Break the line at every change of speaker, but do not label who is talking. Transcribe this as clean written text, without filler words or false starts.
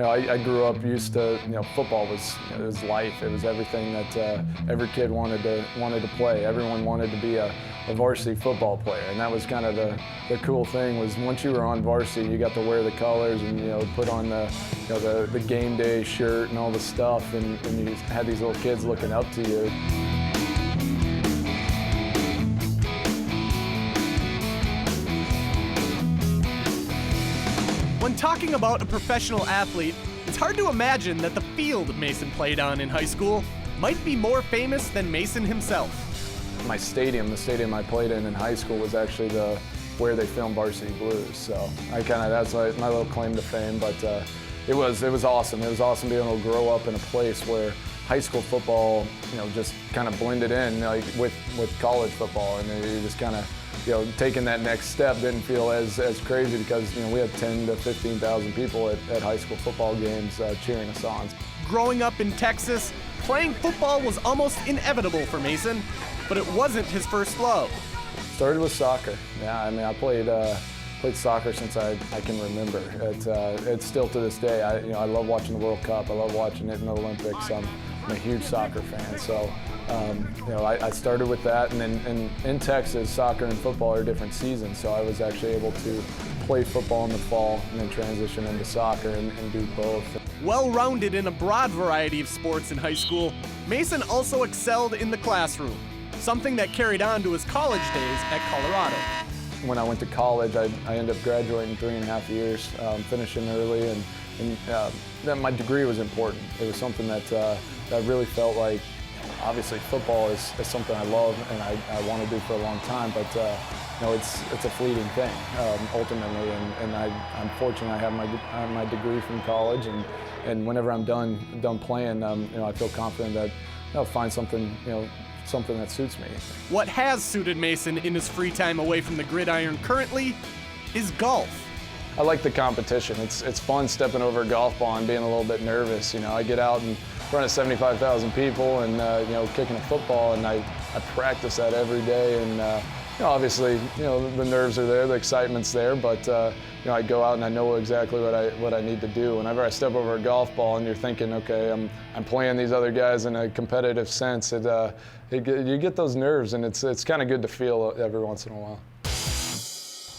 I grew up used to, football was life. It was everything that every kid wanted to play. Everyone wanted to be a varsity football player, and that was kind of the cool thing. Was once you were on varsity, you got to wear the colors and put on the game day shirt and all the stuff, and you had these little kids looking up to you.
When talking about a professional athlete, it's hard to imagine that the field Mason played on in high school might be more famous than Mason himself.
My stadium, the stadium I played in high school, was actually where they filmed Varsity Blues. So that's my little claim to fame. But it was awesome. It was awesome being able to grow up in a place where high school football, just kind of blended in with college football, and you just kind of. Taking that next step didn't feel as crazy because we had 10 to 15,000 people at high school football games cheering us on.
Growing up in Texas, playing football was almost inevitable for Mason, but it wasn't his first love.
Started with soccer. Yeah, I played soccer since I can remember. It's still to this day. I love watching the World Cup. I love watching it in the Olympics. I'm a huge soccer fan. So. I started with that, and then in Texas, soccer and football are different seasons, so I was actually able to play football in the fall and then transition into soccer and do both.
Well-rounded in a broad variety of sports in high school, Mason also excelled in the classroom, something that carried on to his college days at Colorado.
When I went to college, I ended up graduating 3.5 years, finishing early, and then my degree was important. It was something that I really felt like. Obviously, football is something I love and I want to do for a long time, but it's a fleeting thing ultimately. And I'm fortunate I have my degree from college, and whenever I'm done playing, I feel confident that I'll find something that suits me.
What has suited Mason in his free time away from the gridiron currently is golf.
I like the competition. It's fun stepping over a golf ball and being a little bit nervous. I get out in front of 75,000 people and kicking a football, and I practice that every day. And obviously the nerves are there, the excitement's there, but I go out and I know exactly what I need to do. Whenever I step over a golf ball and you're thinking, okay, I'm playing these other guys in a competitive sense, you get those nerves, and it's kind of good to feel every once in a while.